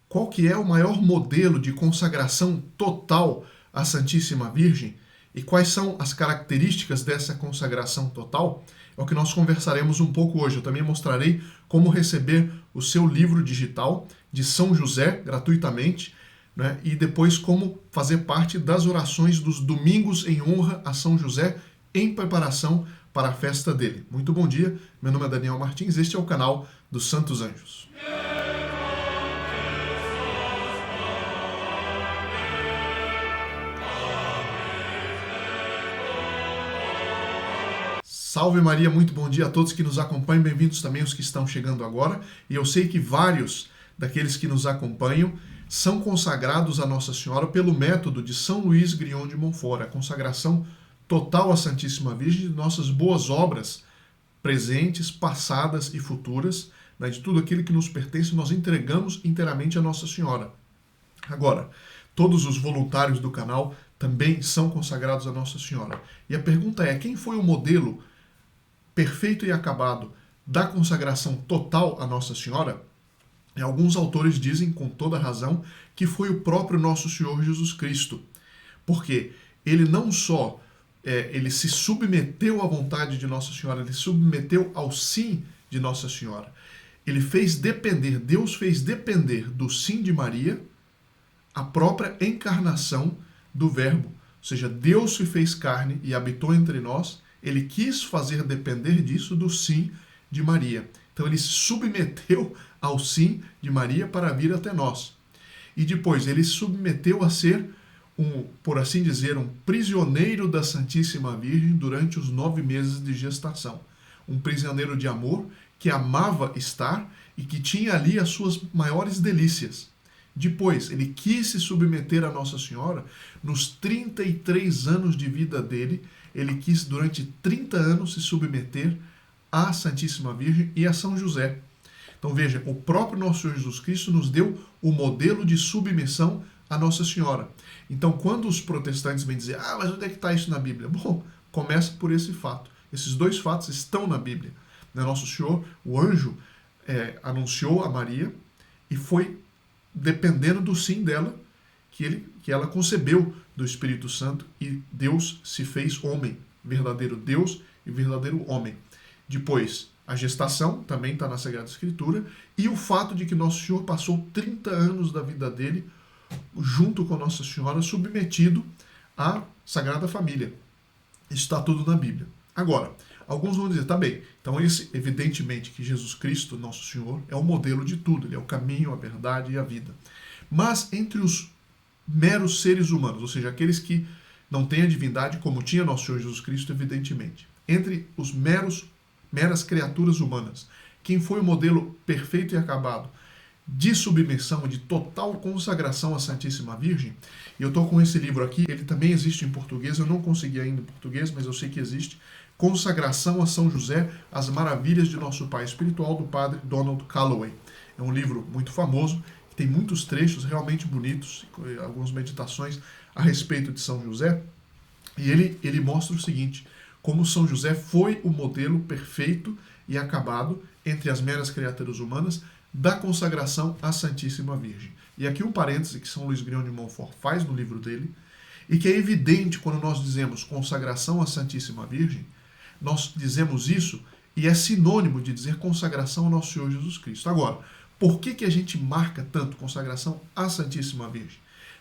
qual que é o maior modelo de consagração total à Santíssima Virgem e quais são as características dessa consagração total, é o que nós conversaremos um pouco hoje. Eu também mostrarei como receber o seu livro digital de São José gratuitamente, né? E depois como fazer parte das orações dos domingos em honra a São José em preparação para a festa dele. Muito bom dia, meu nome é Daniel Martins, este é o canal dos Santos Anjos. Salve Maria, muito bom dia a todos que nos acompanham, bem-vindos também os que estão chegando agora. E eu sei que vários daqueles que nos acompanham são consagrados a Nossa Senhora pelo método de São Luís Grignion de Montfort, a consagração total à Santíssima Virgem de nossas boas obras, presentes, passadas e futuras, né, de tudo aquilo que nos pertence, nós entregamos inteiramente a Nossa Senhora. Agora, todos os voluntários do canal também são consagrados a Nossa Senhora. E a pergunta é, quem foi o modelo perfeito e acabado da consagração total a Nossa Senhora? E alguns autores dizem, com toda razão, que foi o próprio Nosso Senhor Jesus Cristo. Porque ele não só ele se submeteu à vontade de Nossa Senhora, ele se submeteu ao sim de Nossa Senhora. Ele fez depender, Deus fez depender do sim de Maria a própria encarnação do Verbo. Ou seja, Deus se fez carne e habitou entre nós, ele quis fazer depender disso do sim de Maria. Então ele se submeteu ao sim de Maria para vir até nós. E depois ele se submeteu a ser por assim dizer, um prisioneiro da Santíssima Virgem durante os 9 meses de gestação. Um prisioneiro de amor que amava estar e que tinha ali as suas maiores delícias. Depois, ele quis se submeter a Nossa Senhora. Nos 33 anos de vida dele, ele quis durante 30 anos se submeter à Santíssima Virgem e a São José. Então veja, o próprio Nosso Senhor Jesus Cristo nos deu o modelo de submissão a Nossa Senhora. Então, quando os protestantes vêm dizer, mas onde é que está isso na Bíblia? Bom, começa por esse fato. Esses dois fatos estão na Bíblia. Nosso Senhor, o anjo, anunciou a Maria e foi dependendo do sim dela que ela concebeu do Espírito Santo e Deus se fez homem, verdadeiro Deus e verdadeiro homem. Depois, a gestação também está na Sagrada Escritura e o fato de que Nosso Senhor passou 30 anos da vida dele junto com Nossa Senhora, submetido à Sagrada Família. Isso está tudo na Bíblia. Agora, alguns vão dizer, tá bem, então evidentemente que Jesus Cristo, Nosso Senhor, é o modelo de tudo, ele é o caminho, a verdade e a vida. Mas entre os meros seres humanos, ou seja, aqueles que não têm a divindade como tinha Nosso Senhor Jesus Cristo, evidentemente, entre os meras criaturas humanas, quem foi o modelo perfeito e acabado de submissão, de total consagração à Santíssima Virgem? E eu estou com esse livro aqui, ele também existe em português, eu não consegui ainda em português, mas eu sei que existe, Consagração a São José, as Maravilhas de Nosso Pai Espiritual, do Padre Donald Calloway. É um livro muito famoso, que tem muitos trechos realmente bonitos, algumas meditações a respeito de São José, e ele mostra o seguinte, como São José foi o modelo perfeito e acabado entre as meras criaturas humanas, da consagração à Santíssima Virgem. E aqui um parêntese que São Luís Grignion de Montfort faz no livro dele, e que é evidente quando nós dizemos consagração à Santíssima Virgem, nós dizemos isso e é sinônimo de dizer consagração ao Nosso Senhor Jesus Cristo. Agora, por que a gente marca tanto consagração à Santíssima Virgem?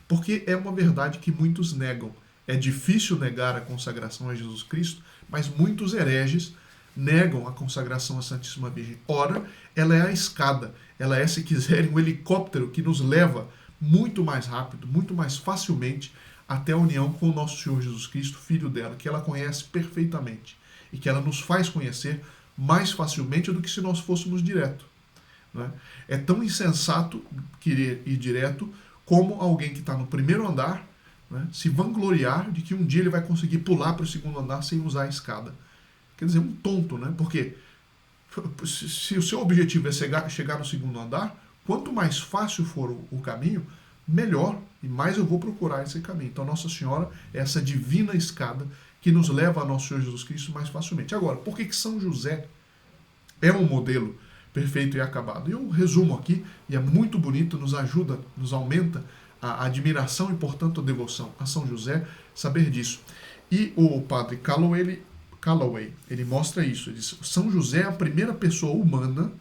Porque é uma verdade que muitos negam. É difícil negar a consagração a Jesus Cristo, mas muitos hereges negam a consagração à Santíssima Virgem. Ora, ela é a escada, ela é, se quiserem, um helicóptero que nos leva muito mais rápido, muito mais facilmente até a união com o Nosso Senhor Jesus Cristo, Filho dela, que ela conhece perfeitamente e que ela nos faz conhecer mais facilmente do que se nós fôssemos direto. Né? É tão insensato querer ir direto como alguém que está no primeiro andar, né, se vangloriar de que um dia ele vai conseguir pular para o segundo andar sem usar a escada. Quer dizer, um tonto, né? Porque se o seu objetivo é chegar no segundo andar, quanto mais fácil for o caminho, melhor e mais eu vou procurar esse caminho. Então Nossa Senhora é essa divina escada que nos leva a Nosso Senhor Jesus Cristo mais facilmente. Agora, por que São José é um modelo perfeito e acabado. Eu resumo aqui, e é muito bonito, nos ajuda, nos aumenta a admiração e, portanto, a devoção a São José, saber disso. E o padre Calloway, ele mostra isso. Ele diz: São José é a primeira pessoa humana,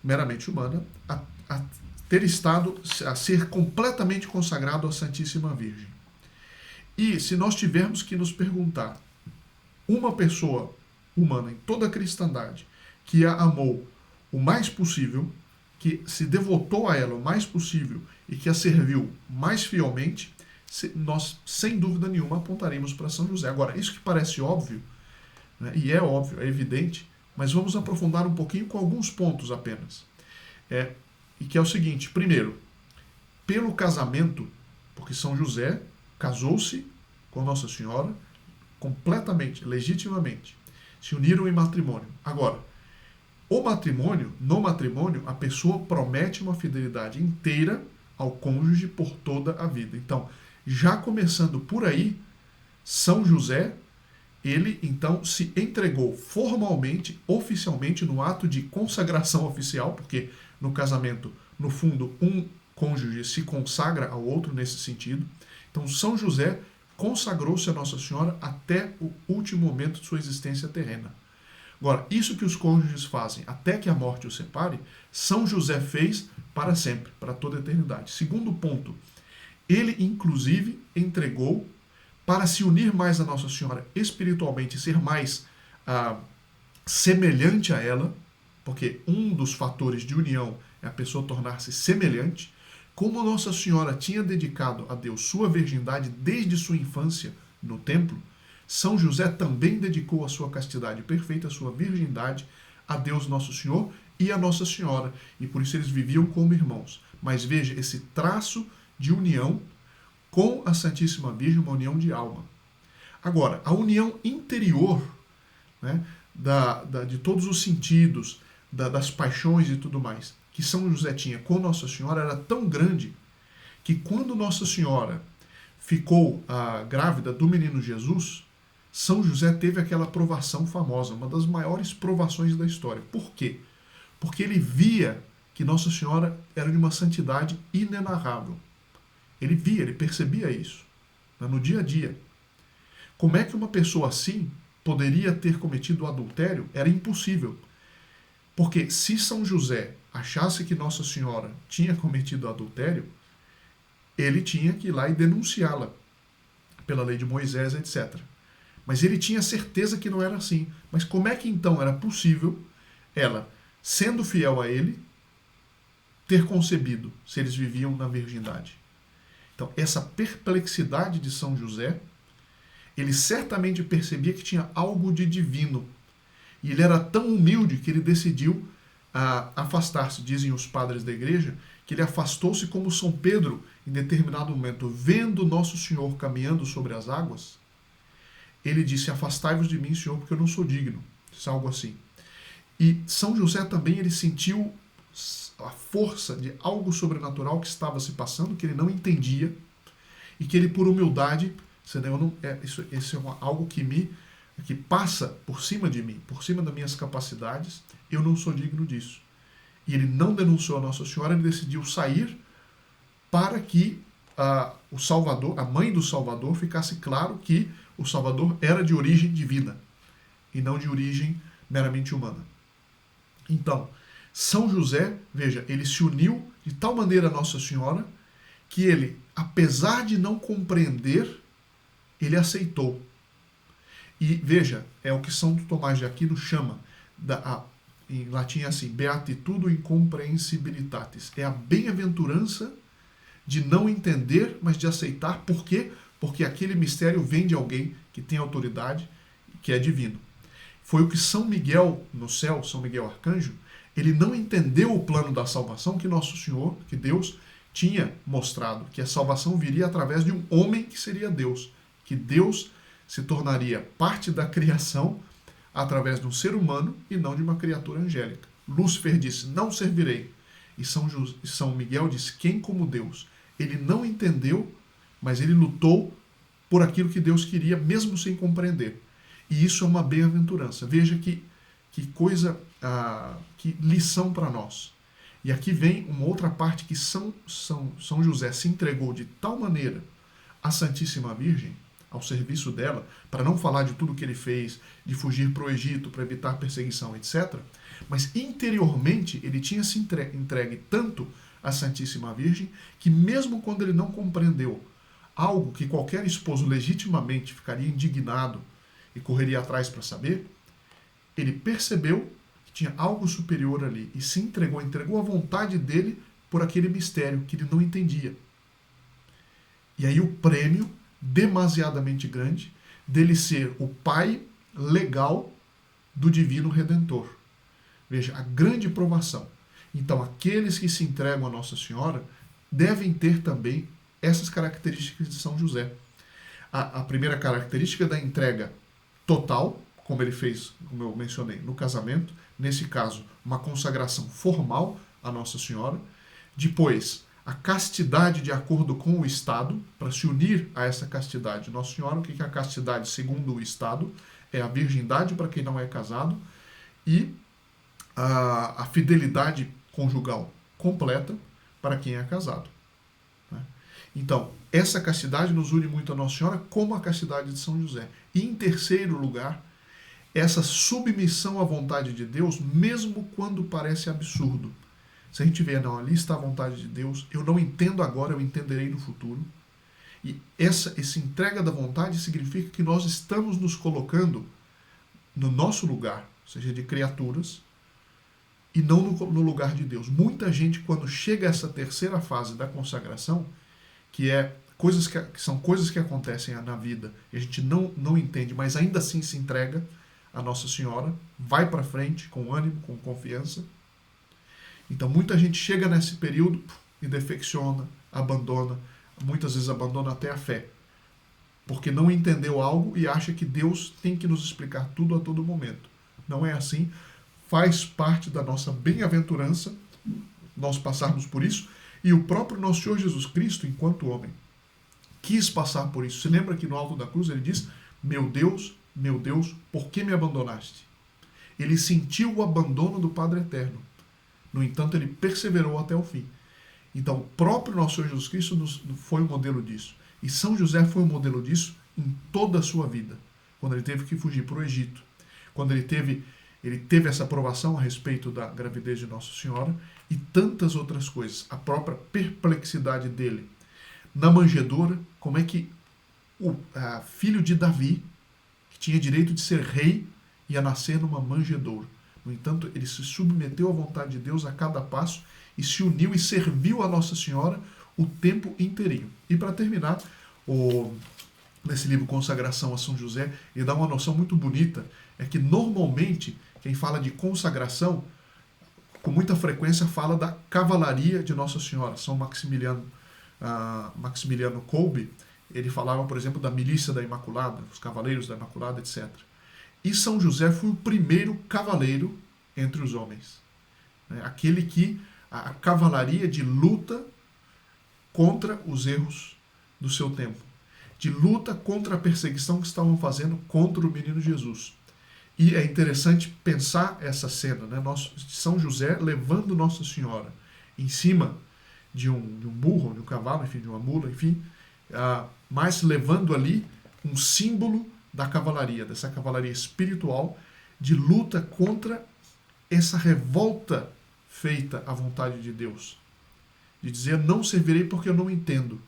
meramente humana, a ter estado, a ser completamente consagrado à Santíssima Virgem. E se nós tivermos que nos perguntar uma pessoa humana em toda a cristandade que a amou o mais possível, que se devotou a ela o mais possível e que a serviu mais fielmente, nós, sem dúvida nenhuma, apontaremos para São José. Agora, isso que parece óbvio, né, e é óbvio, é evidente, mas vamos aprofundar um pouquinho com alguns pontos apenas. E que é o seguinte: primeiro, pelo casamento, porque São José casou-se com Nossa Senhora completamente, legitimamente, se uniram em matrimônio. Agora, no matrimônio, a pessoa promete uma fidelidade inteira ao cônjuge por toda a vida. Então, já começando por aí, São José, ele então se entregou formalmente, oficialmente, no ato de consagração oficial, porque no casamento, no fundo, um cônjuge se consagra ao outro nesse sentido. Então, São José consagrou-se a Nossa Senhora até o último momento de sua existência terrena. Agora, isso que os cônjuges fazem até que a morte os separe, São José fez para sempre, para toda a eternidade. Segundo ponto, ele inclusive entregou para se unir mais a Nossa Senhora espiritualmente, ser mais semelhante a ela, porque um dos fatores de união é a pessoa tornar-se semelhante. Como Nossa Senhora tinha dedicado a Deus sua virgindade desde sua infância no templo, São José também dedicou a sua castidade perfeita, a sua virgindade, a Deus Nosso Senhor e a Nossa Senhora. E por isso eles viviam como irmãos. Mas veja, esse traço de união com a Santíssima Virgem, uma união de alma. Agora, a união interior, né, de todos os sentidos, das paixões e tudo mais, que São José tinha com Nossa Senhora era tão grande que quando Nossa Senhora ficou grávida do menino Jesus, São José teve aquela provação famosa, uma das maiores provações da história. Por quê? Porque ele via que Nossa Senhora era de uma santidade inenarrável. Ele via, ele percebia isso, né, no dia a dia. Como é que uma pessoa assim poderia ter cometido o adultério? Era impossível. Porque se São José achasse que Nossa Senhora tinha cometido adultério, ele tinha que ir lá e denunciá-la pela lei de Moisés, etc. Mas ele tinha certeza que não era assim. Mas como é que então era possível ela, sendo fiel a ele, ter concebido, se eles viviam na virgindade? Então, essa perplexidade de São José, ele certamente percebia que tinha algo de divino. E ele era tão humilde que ele decidiu afastar-se. Dizem os padres da igreja que ele afastou-se como São Pedro, em determinado momento, vendo Nosso Senhor caminhando sobre as águas. Ele disse: afastai-vos de mim, Senhor, porque eu não sou digno. Isso é algo assim. E São José também, ele sentiu a força de algo sobrenatural que estava se passando, que ele não entendia, e que ele, por humildade, isso é algo que passa por cima de mim, por cima das minhas capacidades, eu não sou digno disso. E ele não denunciou a Nossa Senhora, ele decidiu sair para que o Salvador, a mãe do Salvador, ficasse claro que o Salvador era de origem divina e não de origem meramente humana. Então, São José, veja, ele se uniu de tal maneira a Nossa Senhora que ele, apesar de não compreender, ele aceitou. E veja, é o que São Tomás de Aquino chama, em latim assim, beatitudo incomprehensibilitatis. É a bem-aventurança de não entender, mas de aceitar. Por quê? Porque aquele mistério vem de alguém que tem autoridade, que é divino. Foi o que São Miguel no céu, São Miguel Arcanjo, ele não entendeu o plano da salvação que Nosso Senhor, que Deus tinha mostrado, que a salvação viria através de um homem que seria Deus, que Deus se tornaria parte da criação através de um ser humano e não de uma criatura angélica. Lúcifer disse: não servirei. E São Miguel disse: quem como Deus? Ele não entendeu, mas ele lutou por aquilo que Deus queria, mesmo sem compreender. E isso é uma bem-aventurança. Veja que coisa que lição para nós. E aqui vem uma outra parte que São José se entregou de tal maneira à Santíssima Virgem, ao serviço dela, para não falar de tudo que ele fez, de fugir para o Egito, para evitar perseguição, etc. Mas interiormente ele tinha se entregue tanto à Santíssima Virgem, que mesmo quando ele não compreendeu algo que qualquer esposo legitimamente ficaria indignado e correria atrás para saber, ele percebeu que tinha algo superior ali e se entregou a vontade dele por aquele mistério que ele não entendia. E aí o prêmio demasiadamente grande dele ser o pai legal do divino Redentor. Veja, a grande provação. Então, aqueles que se entregam a Nossa Senhora devem ter também essas características de São José. A primeira característica da entrega total, como ele fez, como eu mencionei, no casamento, nesse caso, uma consagração formal à Nossa Senhora. Depois, a castidade de acordo com o Estado, para se unir a essa castidade. Nossa Senhora, o que é a castidade segundo o Estado? É a virgindade para quem não é casado e a fidelidade conjugal completa para quem é casado. Então, essa castidade nos une muito a Nossa Senhora, como a castidade de São José. E, em terceiro lugar, essa submissão à vontade de Deus, mesmo quando parece absurdo. Se a gente vê, não, ali está a vontade de Deus, eu não entendo agora, eu entenderei no futuro. E essa entrega da vontade significa que nós estamos nos colocando no nosso lugar, ou seja, de criaturas, e não no lugar de Deus. Muita gente, quando chega a essa terceira fase da consagração, que são coisas que acontecem na vida e a gente não entende, mas ainda assim se entrega a Nossa Senhora, vai para frente com ânimo, com confiança. Então muita gente chega nesse período e defecciona, abandona, muitas vezes abandona até a fé, porque não entendeu algo e acha que Deus tem que nos explicar tudo a todo momento. Não é assim, faz parte da nossa bem-aventurança nós passarmos por isso, e o próprio nosso Senhor Jesus Cristo, enquanto homem, quis passar por isso. Se lembra que no alto da cruz ele diz: meu Deus, por que me abandonaste? Ele sentiu o abandono do Padre Eterno. No entanto, ele perseverou até o fim. Então, o próprio nosso Senhor Jesus Cristo foi o modelo disso. E São José foi o modelo disso em toda a sua vida. Quando ele teve que fugir para o Egito. Quando ele teve essa aprovação a respeito da gravidez de Nossa Senhora e tantas outras coisas. A própria perplexidade dele na manjedoura, como é que o filho de Davi, que tinha direito de ser rei, ia nascer numa manjedoura. No entanto, ele se submeteu à vontade de Deus a cada passo e se uniu e serviu a Nossa Senhora o tempo inteirinho. E para terminar, nesse livro Consagração a São José, ele dá uma noção muito bonita, é que normalmente quem fala de consagração, com muita frequência fala da cavalaria de Nossa Senhora. São Maximiliano Kolbe, ele falava, por exemplo, da milícia da Imaculada, os cavaleiros da Imaculada, etc. E São José foi o primeiro cavaleiro entre os homens. Aquele que, a cavalaria de luta contra os erros do seu tempo, de luta contra a perseguição que estavam fazendo contra o menino Jesus. E é interessante pensar essa cena, né? São José levando Nossa Senhora em cima de um burro, de um cavalo, enfim, de uma mula, enfim, mas levando ali um símbolo da cavalaria, dessa cavalaria espiritual, de luta contra essa revolta feita à vontade de Deus. De dizer, não servirei porque eu não entendo.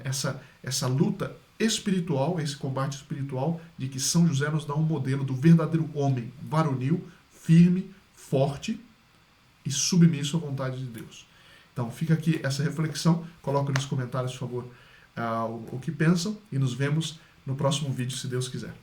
Essa luta espiritual, esse combate espiritual, de que São José nos dá um modelo do verdadeiro homem varonil, firme, forte e submisso à vontade de Deus. Então fica aqui essa reflexão, coloca nos comentários, por favor, o que pensam, e nos vemos no próximo vídeo, se Deus quiser.